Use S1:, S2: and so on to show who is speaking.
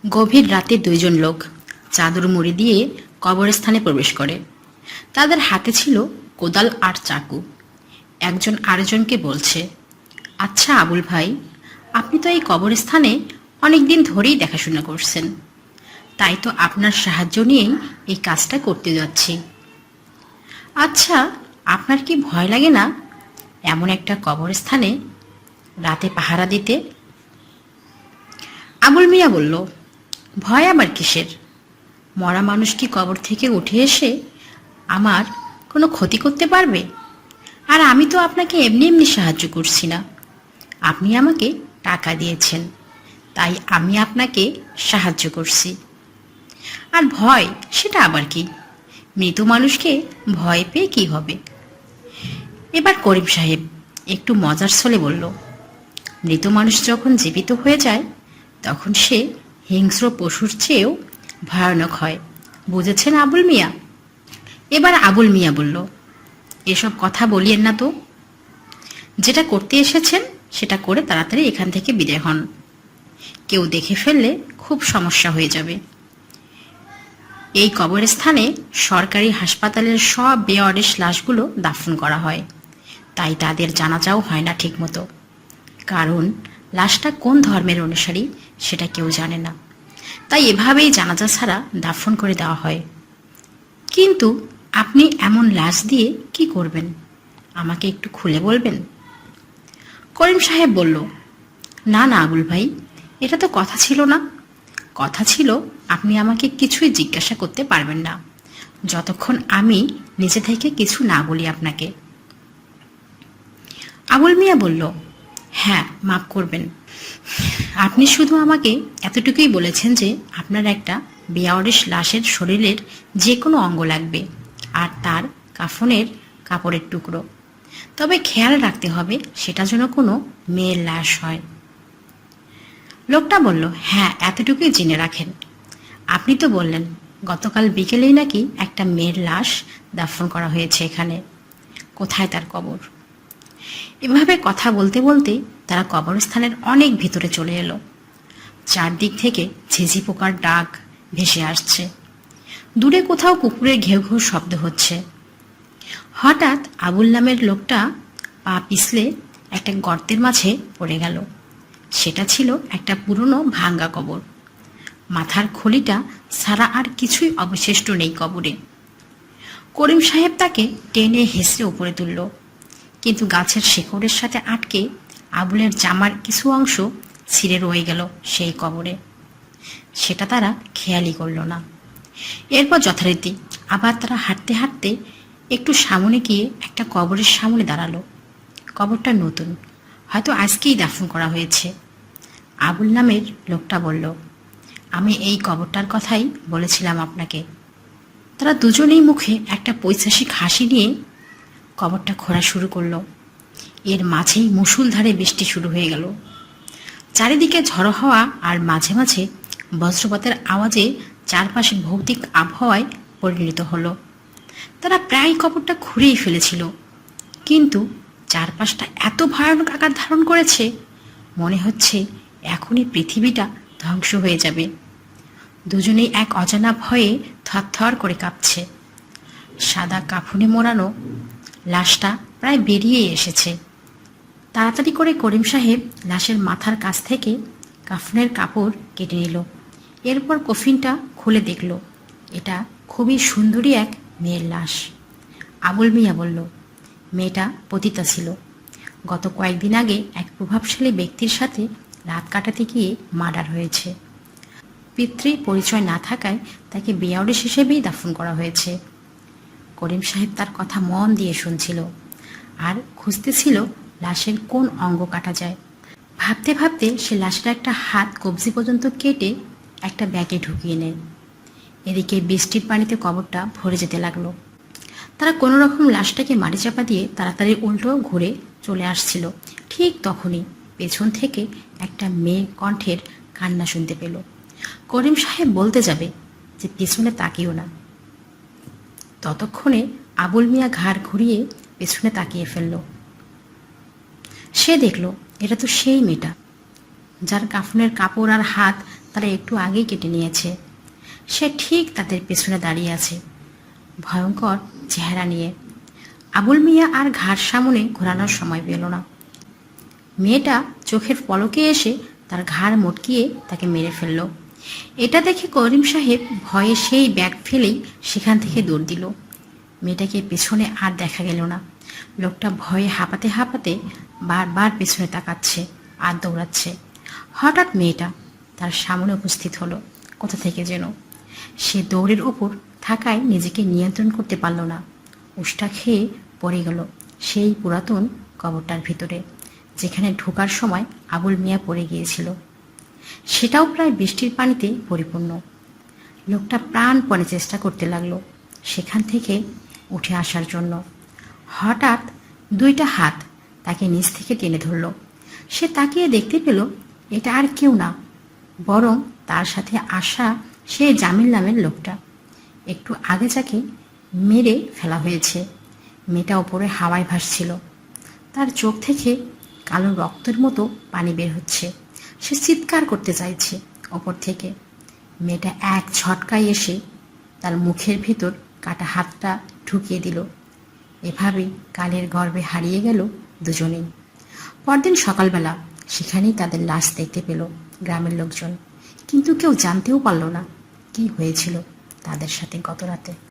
S1: গভীর রাতে দুইজন লোক চাদর মুড়ি দিয়ে কবরস্থানে প্রবেশ করে। তাদের হাতে ছিল কোদাল আর চাকু। একজন আরেকজনকে বলছে, আচ্ছা আবুল ভাই, আপনি তো এই কবরস্থানে অনেকদিন ধরেই দেখাশোনা করছেন, তাই তো আপনার সাহায্য নিয়েই এই কাজটা করতে যাচ্ছি। আচ্ছা, আপনার কি ভয় লাগে না এমন একটা কবরস্থানে রাতে পাহারা দিতে? আবুল মিয়া বলল, ভয় আবার কিসের? মরা মানুষ কি কবর থেকে উঠে এসে আমার কোনো ক্ষতি করতে পারবে? আর আমি তো আপনাকে এমনি এমনি সাহায্য করছি না, আপনি আমাকে টাকা দিয়েছেন, তাই আমি আপনাকে সাহায্য করছি। আর ভয়, সেটা আবার কি? মৃত মানুষকে ভয় পেয়ে কি হবে? এবার করিম সাহেব একটু মজার ছলে বলল, মৃত মানুষ যখন জীবিত হয়ে যায় তখন সে হিংস্র পশুর চেয়েও ভয়ানক হয়, বুঝেছেন আবুল মিয়া? এবার আবুল মিয়া বলল, এসব কথা বলিয়েন না তো, যেটা করতে এসেছেন সেটা করে তাড়াতাড়ি এখান থেকে বিদায় হন। কেউ দেখে ফেললে খুব সমস্যা হয়ে যাবে। এই কবরস্থানে সরকারি হাসপাতালের সব বেওয়ারিশ লাশগুলো দাফন করা হয়, তাই তাদের জানাজাও হয় না ঠিকমতো, কারণ লাশটা কোন ধর্মের অনুসারী সেটা কেউ জানে না, তাই এভাবেই জানাজা ছাড়া দাফন করে দেওয়া হয়। কিন্তু আপনি এমন লাশ দিয়ে কি করবেন, আমাকে একটু খুলে বলবেন? করিম সাহেব বলল, না না আবুল ভাই, এটা তো কথা ছিল না। কথা ছিল আপনি আমাকে কিছুই জিজ্ঞাসা করতে পারবেন না যতক্ষণ আমি নিজে থেকে কিছু না বলি আপনাকে। আবুল মিয়া বলল, হ্যাঁ, মাফ করবেন, আপনি শুধু আমাকে এতটুকুই বলেছেন যে আপনার একটা বেওয়ারিশ লাশের শরীরের যে কোনো অঙ্গ লাগবে আর তার কাফনের কাপড়ের টুকরো, তবে খেয়াল রাখতে হবে সেটা যেন কোনো মেয়ের লাশ হয়। লোকটা বলল, হ্যাঁ, এতটুকুই জেনে রাখেন। আপনি তো বললেন গতকাল বিকেলেই নাকি একটা মেয়ের লাশ দাফন করা হয়েছে এখানে, কোথায় তার কবর? এভাবে কথা বলতে বলতে তারা কবরস্থানের অনেক ভিতরে চলে এলো। চারদিক থেকে ঝিঝি পোকার ডাক ভেসে আসছে, দূরে কোথাও কুকুরের ঘেউ ঘেউ শব্দ হচ্ছে। হঠাৎ আবুল নামের লোকটা পা পিছলে একটা গর্তের মাঝে পড়ে গেল। সেটা ছিল একটা পুরনো ভাঙ্গা কবর। মাথার খুলিটা ছাড়া আর কিছুই অবশিষ্ট নেই কবরে। করিম সাহেব তাকে টেনে হেসড়ে উপরে তুলল, কিন্তু গাছের শেকড়ের সাথে আটকে আবুলের জামার কিছু অংশ ছিঁড়ে রয়ে গেল সেই কবরে। সেটা তারা খেয়ালই করল না। এরপর যথারীতি আবার তারা হাঁটতে হাঁটতে একটু সামনে গিয়ে একটা কবরের সামনে দাঁড়ালো। কবরটা নতুন, হয়তো আজকেই দাফন করা হয়েছে। আবুল নামের লোকটা বলল, আমি এই কবরটার কথাই বলেছিলাম আপনাকে। তারা দুজনেই মুখে একটা পৈশাসিক হাসি নিয়ে কবরটা খোঁড়া শুরু করলো। এর মাঝেই মুষলধারে বৃষ্টি শুরু হয়ে গেল। চারিদিকে ঝড়ো হাওয়া আর মাঝে মাঝে বজ্রপাতের আওয়াজে চারপাশে ভৌতিক আবহাওয়ায় পরিণত হলো। তারা প্রায় কবরটা খুঁড়েই ফেলেছিল, কিন্তু চারপাশটা এত ভয়ানক আকার ধারণ করেছে, মনে হচ্ছে এখনই পৃথিবীটা ধ্বংস হয়ে যাবে। দুজনেই এক অজানা ভয়ে থরথর করে কাঁপছে। সাদা কাফনে মোড়ানো লাশটা প্রায় বেরিয়ে এসেছে। তাড়াতাড়ি করে করিম সাহেব লাশের মাথার কাছ থেকে কাফনের কাপড় কেটে নিল। এরপর কফিনটা খুলে দেখল এটা খুবই সুন্দরী এক মেয়ের লাশ। আবুল মিয়া বলল, মেয়েটা পতিতা ছিল। গত কয়েকদিন আগে এক প্রভাবশালী ব্যক্তির সাথে রাত কাটাতে গিয়ে মার্ডার হয়েছে। পিতৃ পরিচয় না থাকায় তাকে বেয়ারিশ হিসেবেই দাফন করা হয়েছে। করিম সাহেব তার কথা মন দিয়ে শুনছিল আর খুঁজতেছিল লাশের কোন অঙ্গ কাটা যায়। ভাবতে ভাবতে সে লাশের একটা হাত কবজি পর্যন্ত কেটে একটা ব্যাগে ঢুকিয়ে নেয়। এদিকে বৃষ্টির পানিতে কবরটা ভরে যেতে লাগলো। তারা কোনো রকম লাশটাকে মাটি চাপা দিয়ে তাড়াতাড়ি উল্টো ঘুরে চলে আসছিল। ঠিক তখনই পেছন থেকে একটা মেয়ে কণ্ঠের কান্না শুনতে পেল। করিম সাহেব বলতে যাবে যে পেছনে তাকিও না, ততক্ষণে আবুল মিয়া ঘাড় ঘুরিয়ে পেছনে তাকিয়ে ফেলল। সে দেখল এটা তো সেই মেয়েটা যার কাফনের কাপড় আর হাত তারা একটু আগেই কেটে নিয়েছে। সে ঠিক তাদের পেছনে দাঁড়িয়ে আছে, ভয়ঙ্কর চেহারা নিয়ে। আবুল মিয়া আর ঘাড় সামনে ঘোরানোর সময় পেল না। মেয়েটা চোখের পলকে এসে তার ঘাড় মটকিয়ে তাকে মেরে ফেলল। এটা দেখে করিম সাহেব ভয়ে সেই ব্যাগ ফেলেই সেখান থেকে দৌড় দিল। মেয়েটাকে পেছনে আর দেখা গেল না। লোকটা ভয়ে হাঁপাতে হাঁপাতে বারবার পেছনে তাকাচ্ছে আর দৌড়াচ্ছে। হঠাৎ মেয়েটা তার সামনে উপস্থিত হলো কোথা থেকে যেন। সে দৌড়ের ওপর থাকায় নিজেকে নিয়ন্ত্রণ করতে পারল না। উষ্টা খেয়ে পড়ে গেল সেই পুরাতন কবরটার ভিতরে, যেখানে ঢোকার সময় আবুল মিয়া পড়ে গিয়েছিল। সেটাও প্রায় বৃষ্টির পানিতে পরিপূর্ণ। লোকটা প্রাণপণে চেষ্টা করতে লাগলো সেখান থেকে উঠে আসার জন্য। হঠাৎ দুইটা হাত তাকে নিচ থেকে টেনে ধরল। সে তাকিয়ে দেখতে পেল এটা আর কেউ না, বরং তার সাথে আসা সে জামিল নামের লোকটা। একটু আগে যাকে মেরে ফেলা হয়েছে। মেয়েটা ওপরে হাওয়ায় ভাসছিল। তার চোখ থেকে কালো রক্তের মতো পানি বের হচ্ছে। সে চিৎকার করতে চাইছে ওপর থেকে। মেয়েটা এক ঝটকায় এসে তার মুখের ভেতর কাটা হাতটা ঢুকিয়ে দিল। এভাবেই কালের গর্ভে হারিয়ে গেল দুজনেই। পরদিন সকালবেলা সেখানেই তাদের লাশ দেখতে পেল গ্রামের লোকজন, কিন্তু কেউ জানতেও পারল না কি হয়েছিল তাদের সাথে গত রাতে।